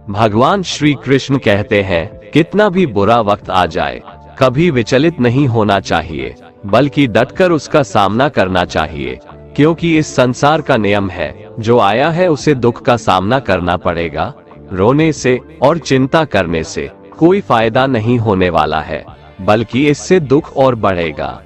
भगवान श्री कृष्ण कहते हैं, कितना भी बुरा वक्त आ जाए, कभी विचलित नहीं होना चाहिए, बल्कि डटकर उसका सामना करना चाहिए, क्योंकि इस संसार का नियम है, जो आया है उसे दुख का सामना करना पड़ेगा। रोने से और चिंता करने से कोई फायदा नहीं होने वाला है, बल्कि इससे दुख और बढ़ेगा।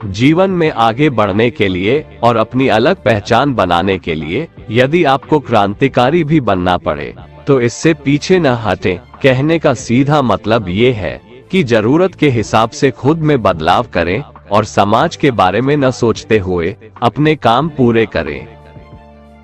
जीवन में आगे बढ़ने के लिए और अपनी अलग पहचान बनाने के लिए यदि आपको क्रांतिकारी भी बनना पड़े तो इससे पीछे न हटें। कहने का सीधा मतलब ये है कि जरूरत के हिसाब से खुद में बदलाव करें और समाज के बारे में न सोचते हुए अपने काम पूरे करें।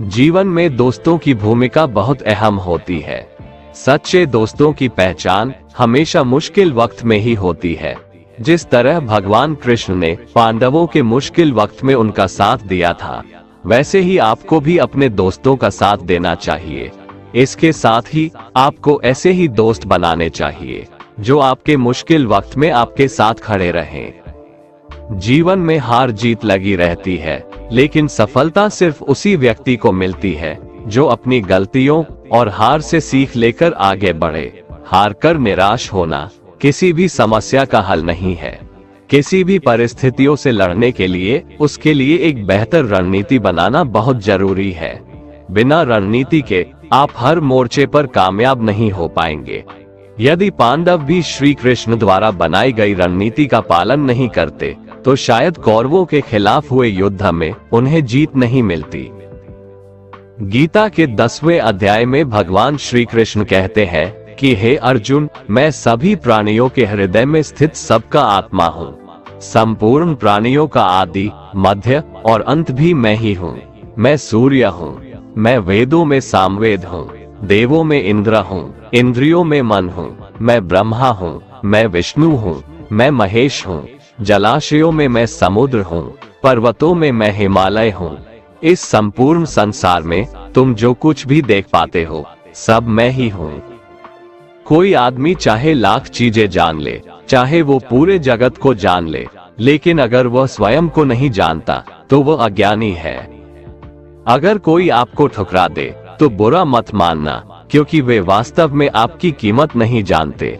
जीवन में दोस्तों की भूमिका बहुत अहम होती है। सच्चे दोस्तों की पहचान हमेशा मुश्किल वक्त में ही होती है। जिस तरह भगवान कृष्ण ने पांडवों के मुश्किल वक्त में उनका साथ दिया था, वैसे ही आपको भी अपने दोस्तों का साथ देना चाहिए। इसके साथ ही आपको ऐसे ही दोस्त बनाने चाहिए जो आपके मुश्किल वक्त में आपके साथ खड़े रहें। जीवन में हार जीत लगी रहती है, लेकिन सफलता सिर्फ उसी व्यक्ति को मिलती है जो अपनी गलतियों और हार से सीख लेकर आगे बढ़े। हार कर निराश होना किसी भी समस्या का हल नहीं है। किसी भी परिस्थितियों से लड़ने के लिए उसके लिए एक बेहतर रणनीति बनाना बहुत जरूरी है। बिना रणनीति के आप हर मोर्चे पर कामयाब नहीं हो पाएंगे। यदि पांडव भी श्री कृष्ण द्वारा बनाई गई रणनीति का पालन नहीं करते तो शायद कौरवों के खिलाफ हुए युद्ध में उन्हें जीत नहीं मिलती। गीता के 10वें अध्याय में भगवान श्री कृष्ण कहते हैं कि हे अर्जुन, मैं सभी प्राणियों के हृदय में स्थित सबका आत्मा हूँ। संपूर्ण प्राणियों का आदि, मध्य और अंत भी मैं ही हूँ। मैं सूर्य हूँ, मैं वेदों में सामवेद हूँ, देवों में इंद्र हूँ, इंद्रियों में मन हूँ, मैं ब्रह्मा हूँ, मैं विष्णु हूँ, मैं महेश हूँ, जलाशयों में मैं समुद्र हूँ, पर्वतों में मैं हिमालय हूँ। इस संपूर्ण संसार में तुम जो कुछ भी देख पाते हो, सब मैं ही हूँ। कोई आदमी चाहे लाख चीजें जान ले, चाहे वो पूरे जगत को जान ले, लेकिन अगर वह स्वयं को नहीं जानता तो वह अज्ञानी है। अगर कोई आपको ठुकरा दे तो बुरा मत मानना, क्योंकि वे वास्तव में आपकी कीमत नहीं जानते।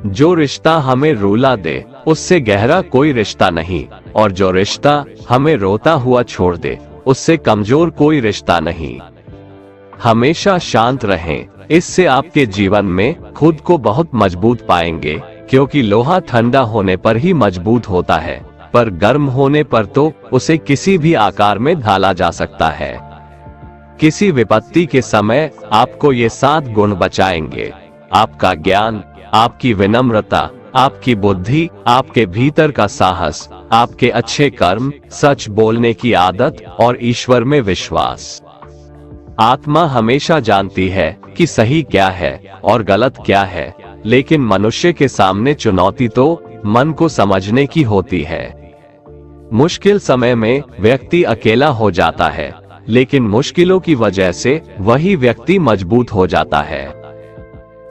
जो रिश्ता हमें रुला दे उससे गहरा कोई रिश्ता नहीं, और जो रिश्ता हमें रोता हुआ छोड़ दे उससे कमजोर कोई रिश्ता नहीं। हमेशा शांत रहें, इससे आपके जीवन में खुद को बहुत मजबूत पाएंगे, क्योंकि लोहा ठंडा होने पर ही मजबूत होता है, पर गर्म होने पर तो उसे किसी भी आकार में ढाला जा सकता है। किसी विपत्ति के समय आपको ये 7 गुण बचाएंगे: आपका ज्ञान, आपकी विनम्रता, आपकी बुद्धि, आपके भीतर का साहस, आपके अच्छे कर्म, सच बोलने की आदत और ईश्वर में विश्वास। आत्मा हमेशा जानती है कि सही क्या है और गलत क्या है, लेकिन मनुष्य के सामने चुनौती तो मन को समझने की होती है। मुश्किल समय में व्यक्ति अकेला हो जाता है, लेकिन मुश्किलों की वजह से वही व्यक्ति मजबूत हो जाता है।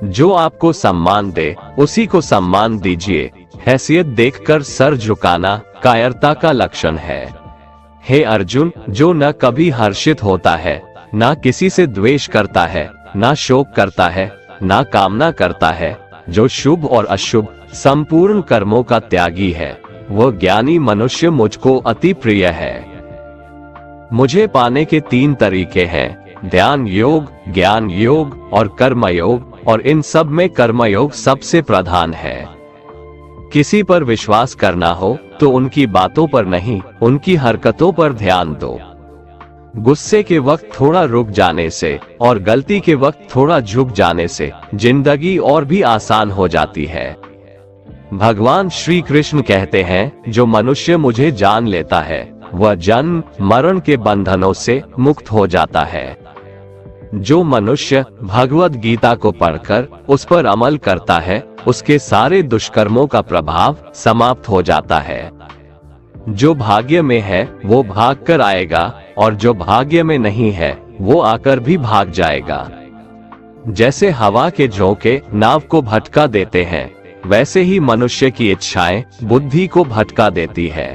जो आपको सम्मान दे उसी को सम्मान दीजिए। हैसियत देखकर सर झुकाना कायरता का लक्षण है। हे अर्जुन, जो न कभी हर्षित होता है, ना किसी से द्वेष करता है, ना शोक करता है, ना कामना करता है, जो शुभ और अशुभ संपूर्ण कर्मों का त्यागी है, वह ज्ञानी मनुष्य मुझको अति प्रिय है। मुझे पाने के 3 तरीके हैं: ध्यान योग, ज्ञान योग और कर्म योग, और इन सब में कर्मयोग सबसे प्रधान है। किसी पर विश्वास करना हो तो उनकी बातों पर नहीं, उनकी हरकतों पर ध्यान दो। गुस्से के वक्त थोड़ा रुक जाने से और गलती के वक्त थोड़ा झुक जाने से जिंदगी और भी आसान हो जाती है। भगवान श्री कृष्ण कहते हैं, जो मनुष्य मुझे जान लेता है वह जन्म मरण के बंधनों से मुक्त हो जाता है। जो मनुष्य भगवद गीता को पढ़कर उस पर अमल करता है, उसके सारे दुष्कर्मों का प्रभाव समाप्त हो जाता है। जो भाग्य में है वो भाग कर आएगा, और जो भाग्य में नहीं है वो आकर भी भाग जाएगा। जैसे हवा के झोंके नाव को भटका देते हैं, वैसे ही मनुष्य की इच्छाएं बुद्धि को भटका देती है।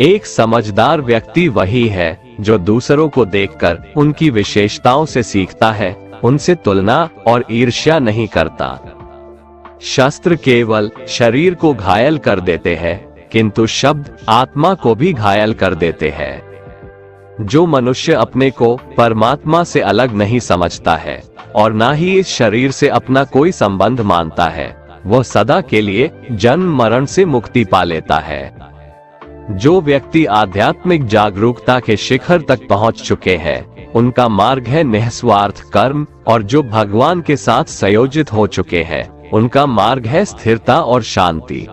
एक समझदार व्यक्ति वही है जो दूसरों को देखकर उनकी विशेषताओं से सीखता है, उनसे तुलना और ईर्ष्या नहीं करता। शस्त्र केवल शरीर को घायल कर देते हैं, किंतु शब्द आत्मा को भी घायल कर देते हैं। जो मनुष्य अपने को परमात्मा से अलग नहीं समझता है और ना ही इस शरीर से अपना कोई संबंध मानता है, वह सदा के लिए जन्म मरण से मुक्ति पा लेता है। जो व्यक्ति आध्यात्मिक जागरूकता के शिखर तक पहुंच चुके हैं, उनका मार्ग है निस्वार्थ कर्म, और जो भगवान के साथ संयोजित हो चुके हैं, उनका मार्ग है स्थिरता और शांति।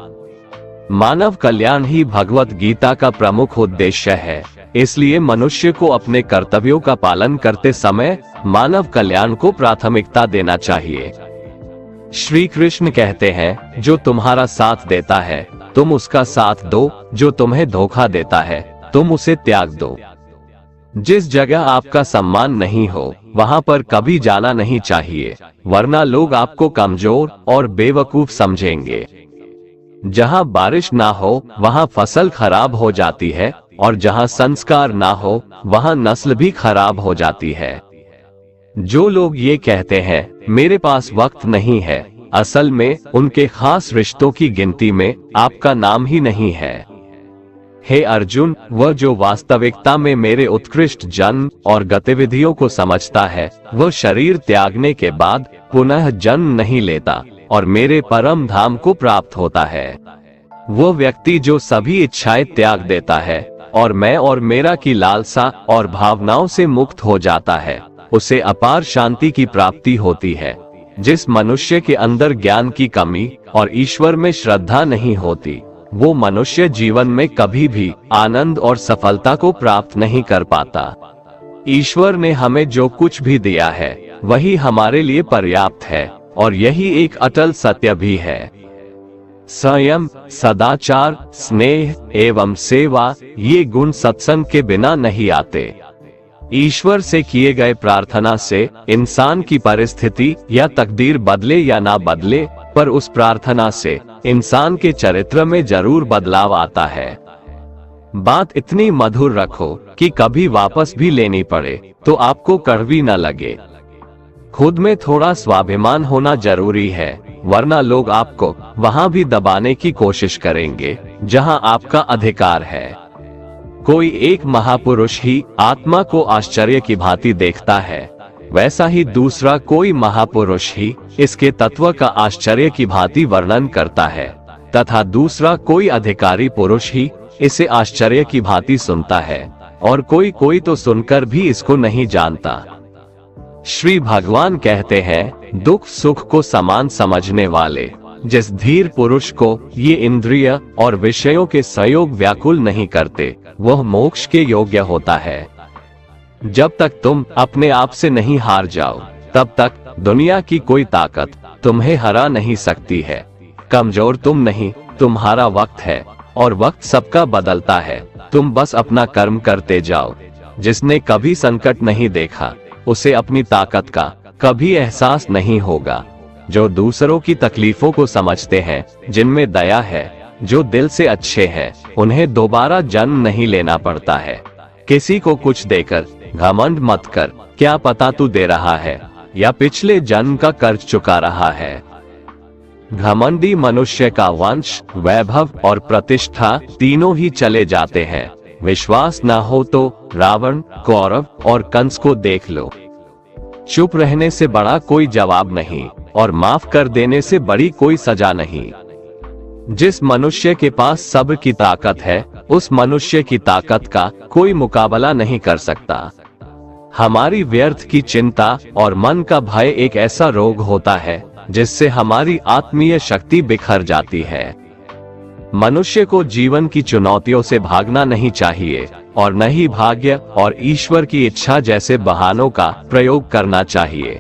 मानव कल्याण ही भगवत गीता का प्रमुख उद्देश्य है, इसलिए मनुष्य को अपने कर्तव्यों का पालन करते समय मानव कल्याण को प्राथमिकता देना चाहिए। श्री कृष्ण कहते हैं, जो तुम्हारा साथ देता है तुम उसका साथ दो, जो तुम्हें धोखा देता है तुम उसे त्याग दो। जिस जगह आपका सम्मान नहीं हो वहां पर कभी जाना नहीं चाहिए, वरना लोग आपको कमजोर और बेवकूफ समझेंगे। जहां बारिश ना हो वहां फसल खराब हो जाती है, और जहां संस्कार ना हो वहां नस्ल भी खराब हो जाती है। जो लोग ये कहते हैं मेरे पास वक्त नहीं है, असल में उनके खास रिश्तों की गिनती में आपका नाम ही नहीं है। हे अर्जुन, वह जो वास्तविकता में मेरे उत्कृष्ट जन्म और गतिविधियों को समझता है, वह शरीर त्यागने के बाद पुनः जन्म नहीं लेता और मेरे परम धाम को प्राप्त होता है। वह व्यक्ति जो सभी इच्छाएं त्याग देता है और मैं और मेरा की लालसा और भावनाओं से मुक्त हो जाता है, उसे अपार शांति की प्राप्ति होती है। जिस मनुष्य के अंदर ज्ञान की कमी और ईश्वर में श्रद्धा नहीं होती, वो मनुष्य जीवन में कभी भी आनंद और सफलता को प्राप्त नहीं कर पाता। ईश्वर ने हमें जो कुछ भी दिया है वही हमारे लिए पर्याप्त है, और यही एक अटल सत्य भी है। संयम, सदाचार, स्नेह एवं सेवा, ये गुण सत्संग के बिना नहीं आते। ईश्वर से किए गए प्रार्थना से इंसान की परिस्थिति या तकदीर बदले या ना बदले, पर उस प्रार्थना से इंसान के चरित्र में जरूर बदलाव आता है। बात इतनी मधुर रखो कि कभी वापस भी लेनी पड़े तो आपको कड़वी न लगे। खुद में थोड़ा स्वाभिमान होना जरूरी है, वरना लोग आपको वहां भी दबाने की कोशिश करेंगे जहां आपका अधिकार है। कोई एक महापुरुष ही आत्मा को आश्चर्य की भांति देखता है, वैसा ही दूसरा कोई महापुरुष ही इसके तत्व का आश्चर्य की भांति वर्णन करता है, तथा दूसरा कोई अधिकारी पुरुष ही इसे आश्चर्य की भांति सुनता है, और कोई कोई तो सुनकर भी इसको नहीं जानता। श्री भगवान कहते हैं, दुख सुख को समान समझने वाले जिस धीर पुरुष को ये इंद्रिय और विषयों के संयोग व्याकुल नहीं करते, वह मोक्ष के योग्य होता है। जब तक तुम अपने आप से नहीं हार जाओ, तब तक दुनिया की कोई ताकत तुम्हें हरा नहीं सकती है। कमजोर तुम नहीं, तुम्हारा वक्त है, और वक्त सबका बदलता है। तुम बस अपना कर्म करते जाओ। जिसने कभी संकट नहीं देखा, उसे अपनी ताकत का कभी एहसास नहीं होगा। जो दूसरों की तकलीफों को समझते हैं, जिनमें दया है, जो दिल से अच्छे हैं, उन्हें दोबारा जन्म नहीं लेना पड़ता है। किसी को कुछ देकर घमंड मत कर, क्या पता तू दे रहा है या पिछले जन्म का कर्ज चुका रहा है। घमंडी मनुष्य का वंश, वैभव और प्रतिष्ठा तीनों ही चले जाते हैं। विश्वास न हो तो रावण, कौरव और कंस को देख लो। चुप रहने से बड़ा कोई जवाब नहीं, और माफ कर देने से बड़ी कोई सजा नहीं। जिस मनुष्य के पास सब्र की ताकत है, उस मनुष्य की ताकत का कोई मुकाबला नहीं कर सकता। हमारी व्यर्थ की चिंता और मन का भय एक ऐसा रोग होता है जिससे हमारी आत्मीय शक्ति बिखर जाती है। मनुष्य को जीवन की चुनौतियों से भागना नहीं चाहिए, और न ही भाग्य और ईश्वर की इच्छा जैसे बहानों का प्रयोग करना चाहिए।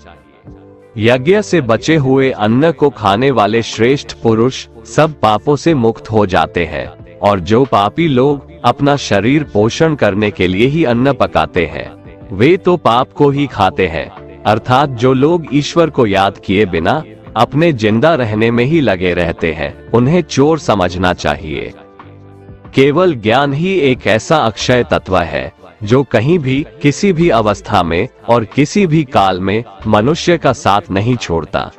यज्ञ से बचे हुए अन्न को खाने वाले श्रेष्ठ पुरुष सब पापों से मुक्त हो जाते हैं, और जो पापी लोग अपना शरीर पोषण करने के लिए ही अन्न पकाते हैं, वे तो पाप को ही खाते हैं। अर्थात जो लोग ईश्वर को याद किए बिना अपने जिंदा रहने में ही लगे रहते हैं, उन्हें चोर समझना चाहिए। केवल ज्ञान ही एक ऐसा अक्षय तत्व है जो कहीं भी, किसी भी अवस्था में और किसी भी काल में मनुष्य का साथ नहीं छोड़ता।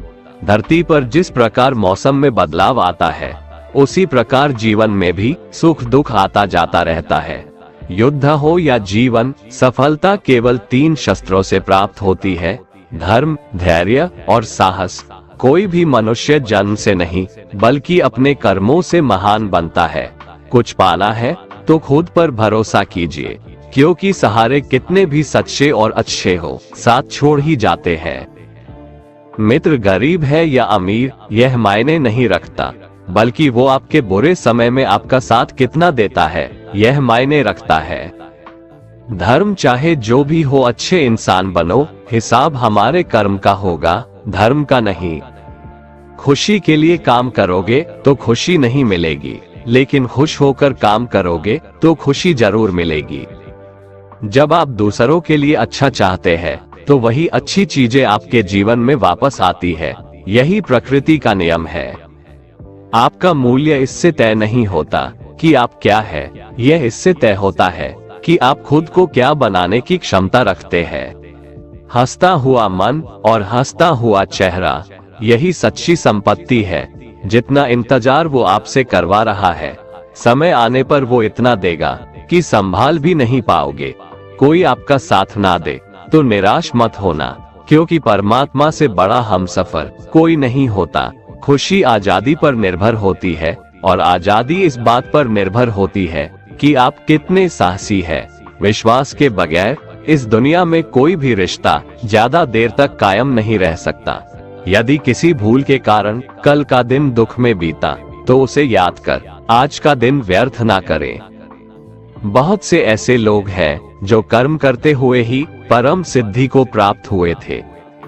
धरती पर जिस प्रकार मौसम में बदलाव आता है, उसी प्रकार जीवन में भी सुख दुख आता जाता रहता है। युद्ध हो या जीवन, सफलता केवल 3 शस्त्रों से प्राप्त होती है: धर्म, धैर्य और साहस। कोई भी मनुष्य जन्म से नहीं, बल्कि अपने कर्मों से महान बनता है। कुछ पाना है तो खुद पर भरोसा कीजिए, क्योंकि सहारे कितने भी सच्चे और अच्छे हो, साथ छोड़ ही जाते हैं। मित्र गरीब है या अमीर, यह मायने नहीं रखता, बल्कि वो आपके बुरे समय में आपका साथ कितना देता है, यह मायने रखता है। धर्म चाहे जो भी हो, अच्छे इंसान बनो, हिसाब हमारे कर्म का होगा, धर्म का नहीं। खुशी के लिए काम करोगे तो खुशी नहीं मिलेगी, लेकिन खुश होकर काम करोगे तो खुशी जरूर मिलेगी। जब आप दूसरों के लिए अच्छा चाहते हैं, तो वही अच्छी चीजें आपके जीवन में वापस आती है। यही प्रकृति का नियम है। आपका मूल्य इससे तय नहीं होता कि आप क्या है, यह इससे तय होता है कि आप खुद को क्या बनाने की क्षमता रखते हैं। हंसता हुआ मन और हंसता हुआ चेहरा, यही सच्ची संपत्ति है। जितना इंतजार वो आपसे करवा रहा है, समय आने पर वो इतना देगा कि संभाल भी नहीं पाओगे। कोई आपका साथ ना दे तो निराश मत होना, क्योंकि परमात्मा से बड़ा हमसफर कोई नहीं होता। खुशी आजादी पर निर्भर होती है, और आजादी इस बात पर निर्भर होती है कि आप कितने साहसी हैं। विश्वास के बगैर इस दुनिया में कोई भी रिश्ता ज्यादा देर तक कायम नहीं रह सकता। यदि किसी भूल के कारण कल का दिन दुख में बीता, तो उसे याद कर आज का दिन व्यर्थ ना करें। बहुत से ऐसे लोग हैं जो कर्म करते हुए ही परम सिद्धि को प्राप्त हुए थे।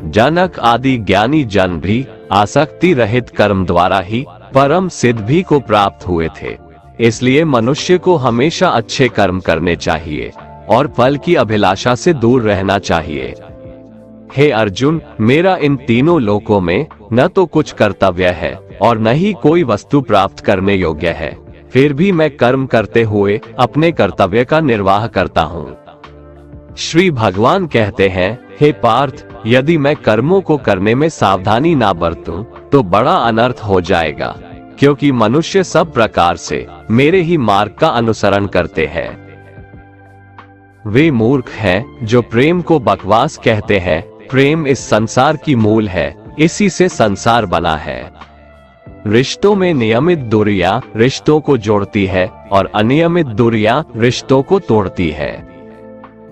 जनक आदि ज्ञानी जन भी आसक्ति रहित कर्म द्वारा ही परम सिद्धि को प्राप्त हुए थे। इसलिए मनुष्य को हमेशा अच्छे कर्म करने चाहिए और फल की अभिलाषा से दूर रहना चाहिए। हे अर्जुन, मेरा इन तीनों लोकों में न तो कुछ कर्तव्य है और न ही कोई वस्तु प्राप्त करने योग्य है, फिर भी मैं कर्म करते हुए अपने कर्तव्य का निर्वाह करता हूँ। श्री भगवान कहते हैं, हे पार्थ, यदि मैं कर्मों को करने में सावधानी ना बरतूं, तो बड़ा अनर्थ हो जाएगा, क्योंकि मनुष्य सब प्रकार से मेरे ही मार्ग का अनुसरण करते हैं। वे मूर्ख हैं जो प्रेम को बकवास कहते हैं। प्रेम इस संसार की मूल है, इसी से संसार बना है। रिश्तों में नियमित दूरियां रिश्तों को जोड़ती है और अनियमित दूरियां रिश्तों को तोड़ती है।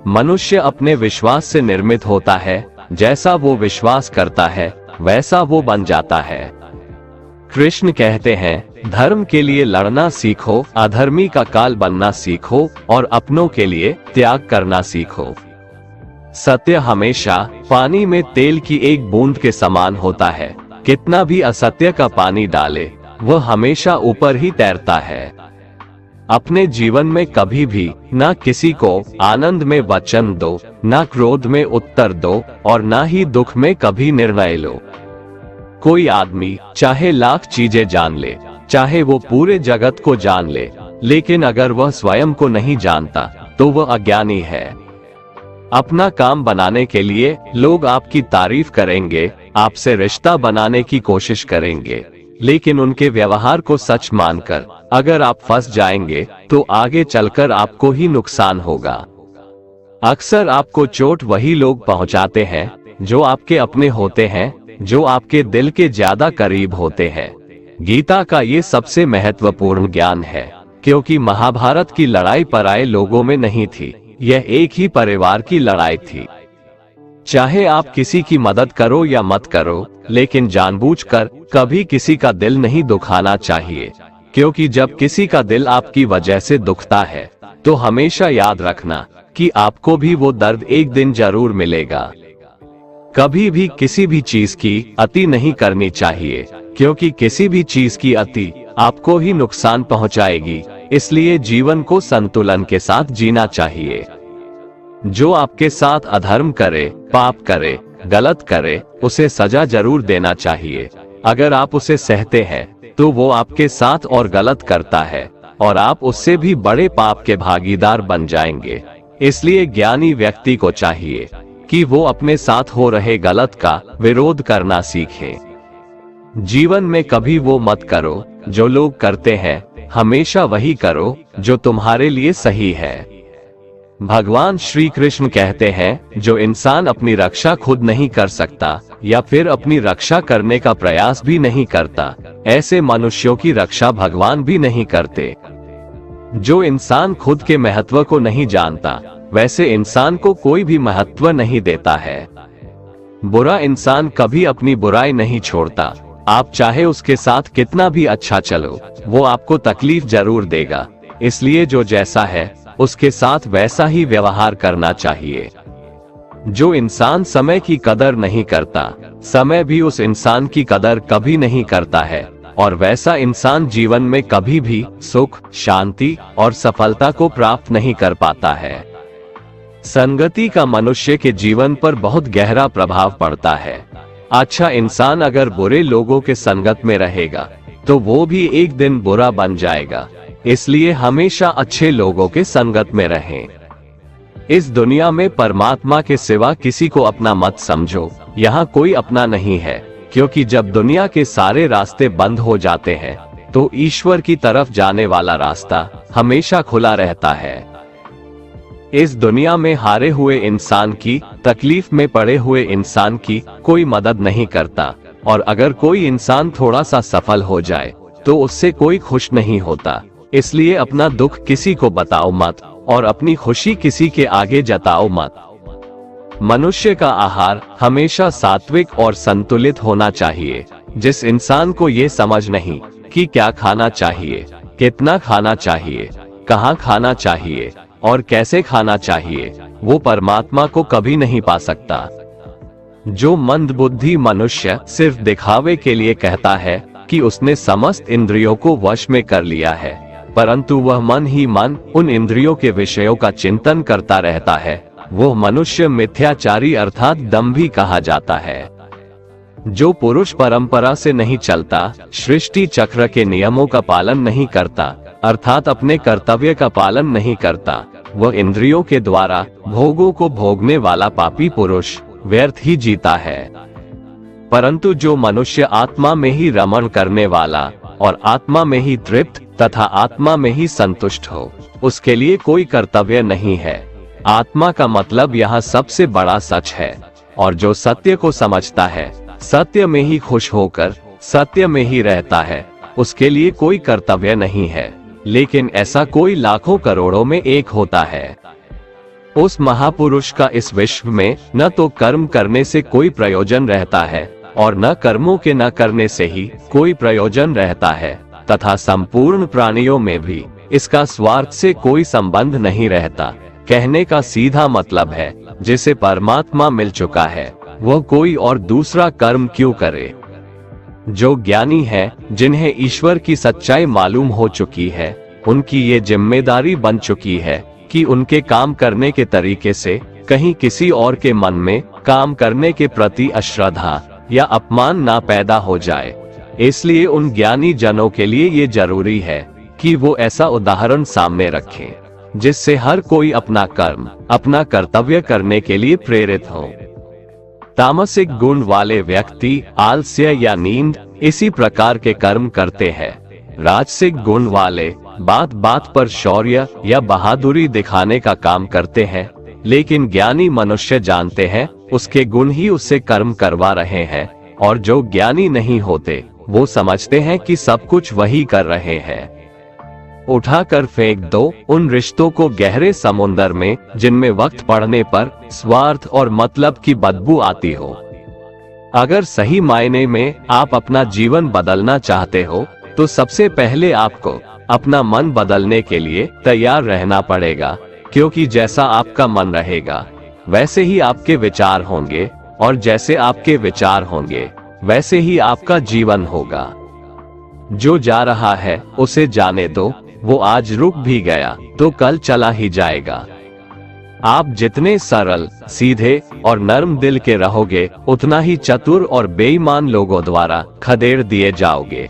मनुष्य अपने विश्वास से निर्मित होता है। जैसा वो विश्वास करता है, वैसा वो बन जाता है। कृष्ण कहते हैं, धर्म के लिए लड़ना सीखो, अधर्मी का काल बनना सीखो और अपनों के लिए त्याग करना सीखो। सत्य हमेशा पानी में तेल की एक बूंद के समान होता है। कितना भी असत्य का पानी डाले, वह हमेशा ऊपर ही तैरता है। अपने जीवन में कभी भी ना किसी को आनंद में वचन दो, ना क्रोध में उत्तर दो और ना ही दुख में कभी निर्णय लो। कोई आदमी चाहे लाख चीजें जान ले, चाहे वो पूरे जगत को जान ले, लेकिन अगर वह स्वयं को नहीं जानता तो वह अज्ञानी है। अपना काम बनाने के लिए लोग आपकी तारीफ करेंगे, आपसे रिश्ता बनाने की कोशिश करेंगे, लेकिन उनके व्यवहार को सच मानकर अगर आप फंस जाएंगे तो आगे चलकर आपको ही नुकसान होगा। अक्सर आपको चोट वही लोग पहुंचाते हैं जो आपके अपने होते हैं, जो आपके दिल के ज्यादा करीब होते हैं। गीता का ये सबसे महत्वपूर्ण ज्ञान है, क्योंकि महाभारत की लड़ाई पराये लोगों में नहीं थी, यह एक ही परिवार की लड़ाई थी। चाहे आप किसी की मदद करो या मत करो, लेकिन जानबूझकर कभी किसी का दिल नहीं दुखाना चाहिए, क्योंकि जब किसी का दिल आपकी वजह से दुखता है तो हमेशा याद रखना कि आपको भी वो दर्द एक दिन जरूर मिलेगा। कभी भी किसी भी चीज की अति नहीं करनी चाहिए, क्योंकि किसी भी चीज की अति आपको ही नुकसान पहुंचाएगी। इसलिए जीवन को संतुलन के साथ जीना चाहिए। जो आपके साथ अधर्म करे, पाप करे, गलत करे, उसे सजा जरूर देना चाहिए। अगर आप उसे सहते हैं तो वो आपके साथ और गलत करता है, और आप उससे भी बड़े पाप के भागीदार बन जाएंगे। इसलिए ज्ञानी व्यक्ति को चाहिए कि वो अपने साथ हो रहे गलत का विरोध करना सीखे। जीवन में कभी वो मत करो जो लोग करते हैं, हमेशा वही करो जो तुम्हारे लिए सही है। भगवान श्री कृष्ण कहते हैं, जो इंसान अपनी रक्षा खुद नहीं कर सकता या फिर अपनी रक्षा करने का प्रयास भी नहीं करता, ऐसे मनुष्यों की रक्षा भगवान भी नहीं करते। जो इंसान खुद के महत्व को नहीं जानता, वैसे इंसान को कोई भी महत्व नहीं देता है। बुरा इंसान कभी अपनी बुराई नहीं छोड़ता। आप चाहे उसके साथ कितना भी अच्छा चलो, वो आपको तकलीफ जरूर देगा। इसलिए जो जैसा है उसके साथ वैसा ही व्यवहार करना चाहिए। जो इंसान समय की कदर नहीं करता, समय भी उस इंसान की कदर कभी नहीं करता है, और वैसा इंसान जीवन में कभी भी सुख, शांति और सफलता को प्राप्त नहीं कर पाता है। संगति का मनुष्य के जीवन पर बहुत गहरा प्रभाव पड़ता है। अच्छा इंसान अगर बुरे लोगों के संगत में रहेगा तो वो भी एक दिन बुरा बन जाएगा। इसलिए हमेशा अच्छे लोगों के संगत में रहें। इस दुनिया में परमात्मा के सिवा किसी को अपना मत समझो। यहाँ कोई अपना नहीं है, क्योंकि जब दुनिया के सारे रास्ते बंद हो जाते हैं तो ईश्वर की तरफ जाने वाला रास्ता हमेशा खुला रहता है। इस दुनिया में हारे हुए इंसान की, तकलीफ में पड़े हुए इंसान की कोई मदद नहीं करता, और अगर कोई इंसान थोड़ा सा सफल हो जाए तो उससे कोई खुश नहीं होता। इसलिए अपना दुख किसी को बताओ मत और अपनी खुशी किसी के आगे जताओ मत। मनुष्य का आहार हमेशा सात्विक और संतुलित होना चाहिए। जिस इंसान को ये समझ नहीं कि क्या खाना चाहिए, कितना खाना चाहिए, कहाँ खाना चाहिए और कैसे खाना चाहिए, वो परमात्मा को कभी नहीं पा सकता। जो मंदबुद्धि मनुष्य सिर्फ दिखावे के लिए कहता है कि उसने समस्त इंद्रियों को वश में कर लिया है, परंतु वह मन ही मन उन इंद्रियों के विषयों का चिंतन करता रहता है, वो मनुष्य मिथ्याचारी अर्थात दंभी कहा जाता है। जो पुरुष परंपरा से नहीं चलता, सृष्टि चक्र के नियमों का पालन नहीं करता, अर्थात अपने कर्तव्य का पालन नहीं करता, वह इंद्रियों के द्वारा भोगों को भोगने वाला पापी पुरुष व्यर्थ ही जीता है। परंतु जो मनुष्य आत्मा में ही रमण करने वाला और आत्मा में ही तृप्त तथा आत्मा में ही संतुष्ट हो, उसके लिए कोई कर्तव्य नहीं है। आत्मा का मतलब यहाँ सबसे बड़ा सच है, और जो सत्य को समझता है, सत्य में ही खुश होकर सत्य में ही रहता है, उसके लिए कोई कर्तव्य नहीं है। लेकिन ऐसा कोई लाखों करोड़ों में एक होता है। उस महापुरुष का इस विश्व में न तो कर्म करने से कोई प्रयोजन रहता है और न कर्मों के न करने से ही कोई प्रयोजन रहता है, तथा संपूर्ण प्राणियों में भी इसका स्वार्थ से कोई संबंध नहीं रहता। कहने का सीधा मतलब है, जिसे परमात्मा मिल चुका है वह कोई और दूसरा कर्म क्यों करे। जो ज्ञानी है, जिन्हें ईश्वर की सच्चाई मालूम हो चुकी है, उनकी ये जिम्मेदारी बन चुकी है कि उनके काम करने के तरीके से कहीं किसी और के मन में काम करने के प्रति अश्रद्धा या अपमान ना पैदा हो जाए। इसलिए उन ज्ञानी जनों के लिए ये जरूरी है कि वो ऐसा उदाहरण सामने रखें जिससे हर कोई अपना कर्म, अपना कर्तव्य करने के लिए प्रेरित हो। तामसिक गुण वाले व्यक्ति आलस्य या नींद इसी प्रकार के कर्म करते हैं। राजसिक गुण वाले बात बात पर शौर्य या बहादुरी दिखाने का काम करते हैं, लेकिन ज्ञानी मनुष्य जानते हैं उसके गुण ही उससे कर्म करवा रहे हैं, और जो ज्ञानी नहीं होते वो समझते हैं कि सब कुछ वही कर रहे हैं। उठाकर फेंक दो उन रिश्तों को गहरे समुंदर में जिनमें वक्त पड़ने पर स्वार्थ और मतलब की बदबू आती हो। अगर सही मायने में आप अपना जीवन बदलना चाहते हो तो सबसे पहले आपको अपना मन बदलने के लिए तैयार रहना पड़ेगा, क्योंकि जैसा आपका मन रहेगा वैसे ही आपके विचार होंगे, और जैसे आपके विचार होंगे वैसे ही आपका जीवन होगा। जो जा रहा है उसे जाने दो, वो आज रुक भी गया तो कल चला ही जाएगा। आप जितने सरल, सीधे और नर्म दिल के रहोगे, उतना ही चतुर और बेईमान लोगों द्वारा खदेड़ दिए जाओगे।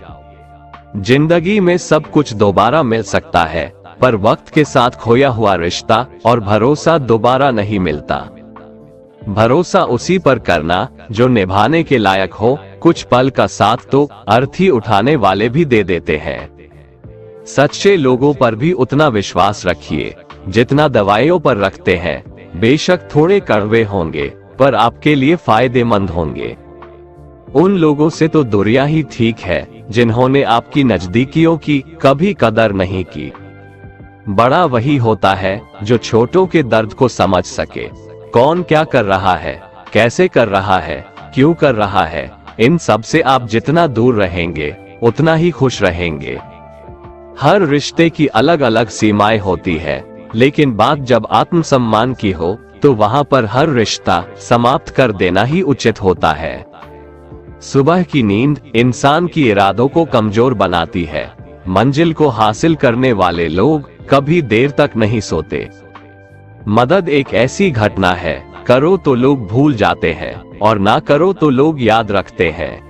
जिंदगी में सब कुछ दोबारा मिल सकता है, पर वक्त के साथ खोया हुआ रिश्ता और भरोसा दोबारा नहीं मिलता। भरोसा उसी पर करना जो निभाने के लायक हो। कुछ पल का साथ तो अर्थी उठाने वाले भी दे देते हैं। सच्चे लोगों पर भी उतना विश्वास रखिए जितना दवाइयों पर रखते हैं। बेशक थोड़े कड़वे होंगे, पर आपके लिए फायदेमंद होंगे। उन लोगों से तो दूरियां ही ठीक है जिन्होंने आपकी नजदीकियों की कभी कदर नहीं की। बड़ा वही होता है जो छोटों के दर्द को समझ सके। कौन क्या कर रहा है, कैसे कर रहा है, क्यों कर रहा है, इन सब से आप जितना दूर रहेंगे उतना ही खुश रहेंगे। हर रिश्ते की अलग अलग सीमाएं होती है, लेकिन बात जब आत्मसम्मान की हो तो वहां पर हर रिश्ता समाप्त कर देना ही उचित होता है। सुबह की नींद इंसान की इरादों को कमजोर बनाती है। मंजिल को हासिल करने वाले लोग कभी देर तक नहीं सोते। मदद एक ऐसी घटना है, करो तो लोग भूल जाते हैं और ना करो तो लोग याद रखते हैं।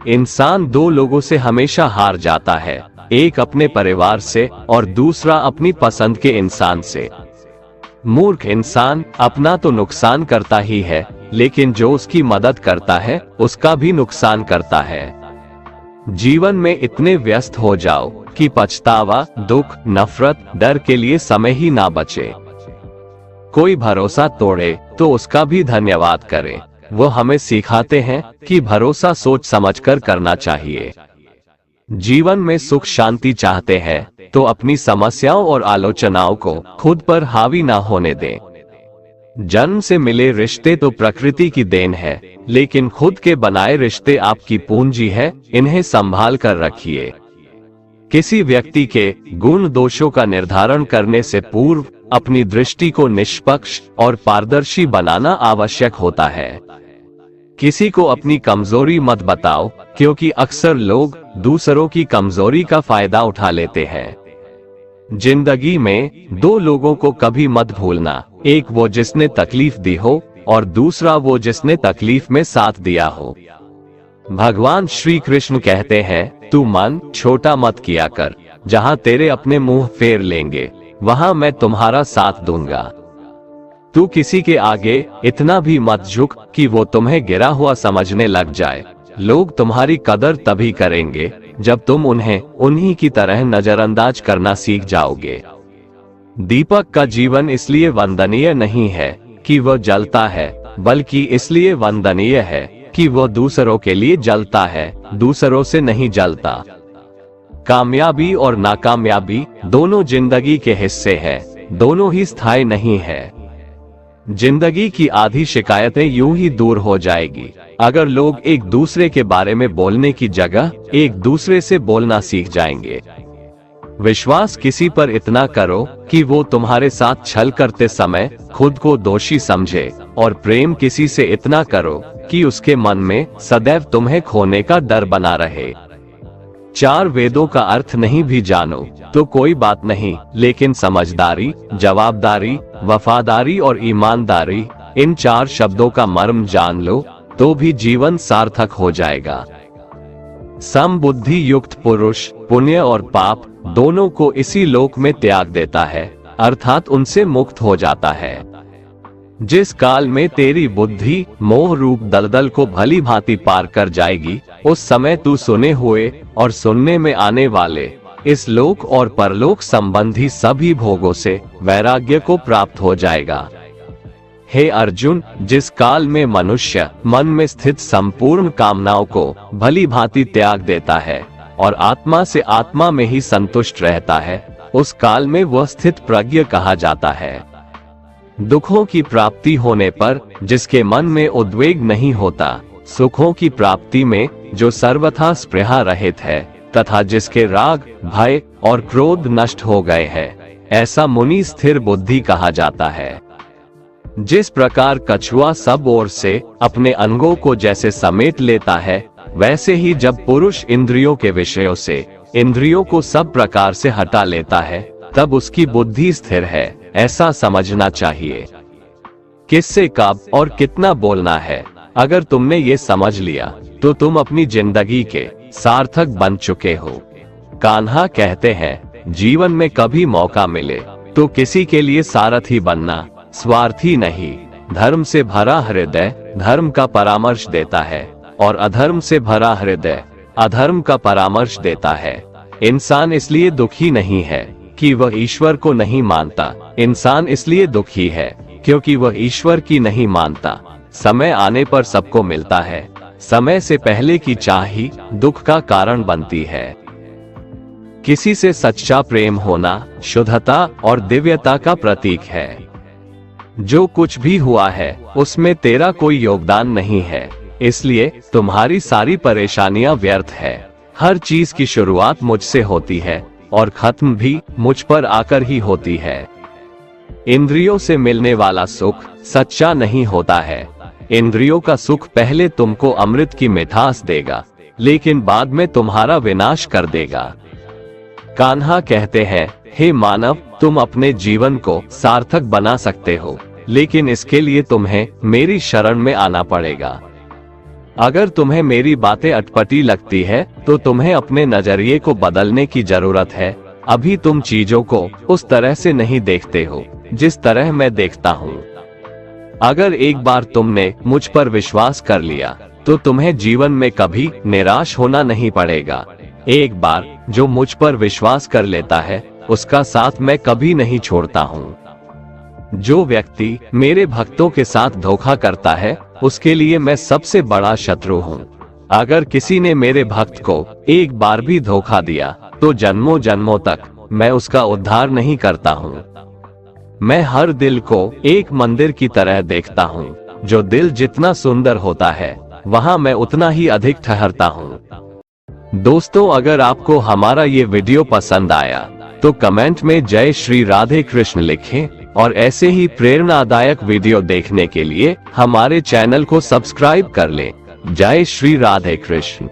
इंसान दो लोगों से हमेशा हार जाता है, एक अपने परिवार से और दूसरा अपनी पसंद के इंसान से। मूर्ख इंसान अपना तो नुकसान करता ही है, लेकिन जो उसकी मदद करता है उसका भी नुकसान करता है। जीवन में इतने व्यस्त हो जाओ कि पछतावा, दुख, नफरत, डर के लिए समय ही ना बचे। कोई भरोसा तोड़े तो उसका भी धन्यवाद करें। वो हमें सिखाते हैं कि भरोसा सोच समझकर करना चाहिए। जीवन में सुख शांति चाहते हैं तो अपनी समस्याओं और आलोचनाओं को खुद पर हावी ना होने दें। जन्म से मिले रिश्ते तो प्रकृति की देन है, लेकिन खुद के बनाए रिश्ते आपकी पूंजी है, इन्हें संभाल कर रखिए। किसी व्यक्ति के गुण दोषों का निर्धारण करने से पूर्व अपनी दृष्टि को निष्पक्ष और पारदर्शी बनाना आवश्यक होता है। किसी को अपनी कमजोरी मत बताओ, क्योंकि अक्सर लोग दूसरों की कमजोरी का फायदा उठा लेते हैं। जिंदगी में दो लोगों को कभी मत भूलना, एक वो जिसने तकलीफ दी हो और दूसरा वो जिसने तकलीफ में साथ दिया हो। भगवान श्री कृष्ण कहते हैं, तू मन छोटा मत किया कर, जहां तेरे अपने मुंह फेर लेंगे वहां मैं तुम्हारा साथ दूंगा। तू किसी के आगे इतना भी मत झुक कि वो तुम्हें गिरा हुआ समझने लग जाए। लोग तुम्हारी कदर तभी करेंगे जब तुम उन्हें उन्हीं की तरह नजरअंदाज करना सीख जाओगे। दीपक का जीवन इसलिए वंदनीय नहीं है कि वह जलता है, बल्कि इसलिए वंदनीय है कि वह दूसरों के लिए जलता है, दूसरों से नहीं जलता। कामयाबी और नाकामयाबी दोनों जिंदगी के हिस्से हैं, दोनों ही स्थायी नहीं है। जिंदगी की आधी शिकायतें यूं ही दूर हो जाएगी अगर लोग एक दूसरे के बारे में बोलने की जगह एक दूसरे से बोलना सीख जाएंगे। विश्वास किसी पर इतना करो कि वो तुम्हारे साथ छल करते समय खुद को दोषी समझे, और प्रेम किसी से इतना करो कि उसके मन में सदैव तुम्हें खोने का डर बना रहे। चार वेदों का अर्थ नहीं भी जानो तो कोई बात नहीं, लेकिन समझदारी, जवाबदारी, वफादारी और ईमानदारी, इन चार शब्दों का मर्म जान लो तो भी जीवन सार्थक हो जाएगा। समबुद्धि युक्त पुरुष पुण्य और पाप दोनों को इसी लोक में त्याग देता है, अर्थात उनसे मुक्त हो जाता है। जिस काल में तेरी बुद्धि मोह रूप दलदल को भली भांति पार कर जाएगी, उस समय तू सुने हुए और सुनने में आने वाले इस लोक और परलोक संबंधी सभी भोगों से वैराग्य को प्राप्त हो जाएगा। हे अर्जुन, जिस काल में मनुष्य मन में स्थित संपूर्ण कामनाओं को भली भांति त्याग देता है और आत्मा से आत्मा में ही संतुष्ट रहता है, उस काल में वह स्थित प्रज्ञ कहा जाता है। दुखों की प्राप्ति होने पर जिसके मन में उद्वेग नहीं होता, सुखों की प्राप्ति में जो सर्वथा स्पृहा रहित है, तथा जिसके राग, भय और क्रोध नष्ट हो गए हैं, ऐसा मुनि स्थिर बुद्धि कहा जाता है। जिस प्रकार कछुआ सब ओर से अपने अंगों को जैसे समेट लेता है, वैसे ही जब पुरुष इंद्रियों के विषयों से इंद्रियों को सब प्रकार से हटा लेता है, तब उसकी बुद्धि स्थिर है, ऐसा समझना चाहिए। किससे कब और कितना बोलना है, अगर तुमने ये समझ लिया तो तुम अपनी जिंदगी के सार्थक बन चुके हो। कान्हा कहते हैं, जीवन में कभी मौका मिले तो किसी के लिए सारथी बनना, स्वार्थी नहीं। धर्म से भरा हृदय धर्म का परामर्श देता है और अधर्म से भरा हृदय अधर्म का परामर्श देता है। इंसान इसलिए दुखी नहीं है कि वह ईश्वर को नहीं मानता, इंसान इसलिए दुखी है क्योंकि वह ईश्वर की नहीं मानता। समय आने पर सबको मिलता है, समय से पहले की चाह ही दुख का कारण बनती है। किसी से सच्चा प्रेम होना शुद्धता और दिव्यता का प्रतीक है। जो कुछ भी हुआ है उसमें तेरा कोई योगदान नहीं है, इसलिए तुम्हारी सारी परेशानियां व्यर्थ है। हर चीज की शुरुआत मुझसे होती है और खत्म भी मुझ पर आकर ही होती है। इंद्रियों से मिलने वाला सुख सच्चा नहीं होता है। इंद्रियों का सुख पहले तुमको अमृत की मिठास देगा, लेकिन बाद में तुम्हारा विनाश कर देगा। कान्हा कहते हैं, हे मानव, तुम अपने जीवन को सार्थक बना सकते हो, लेकिन इसके लिए तुम्हें मेरी शरण में आना पड़ेगा। अगर तुम्हें मेरी बातें अटपटी लगती है तो तुम्हें अपने नजरिए को बदलने की जरूरत है। अभी तुम चीजों को उस तरह से नहीं देखते हो जिस तरह मैं देखता हूँ। अगर एक बार तुमने मुझ पर विश्वास कर लिया तो तुम्हें जीवन में कभी निराश होना नहीं पड़ेगा। एक बार जो मुझ पर विश्वास कर लेता है उसका साथ मैं कभी नहीं छोड़ता हूँ। जो व्यक्ति मेरे भक्तों के साथ धोखा करता है उसके लिए मैं सबसे बड़ा शत्रु हूँ। अगर किसी ने मेरे भक्त को एक बार भी धोखा दिया तो जन्मों जन्मों तक मैं उसका उद्धार नहीं करता हूँ। मैं हर दिल को एक मंदिर की तरह देखता हूँ। जो दिल जितना सुंदर होता है वहाँ मैं उतना ही अधिक ठहरता हूँ। दोस्तों, अगर आपको हमारा ये वीडियो पसंद आया तो कमेंट में जय श्री राधे कृष्ण लिखें और ऐसे ही प्रेरणादायक वीडियो देखने के लिए हमारे चैनल को सब्सक्राइब कर लें। जय श्री राधे कृष्ण।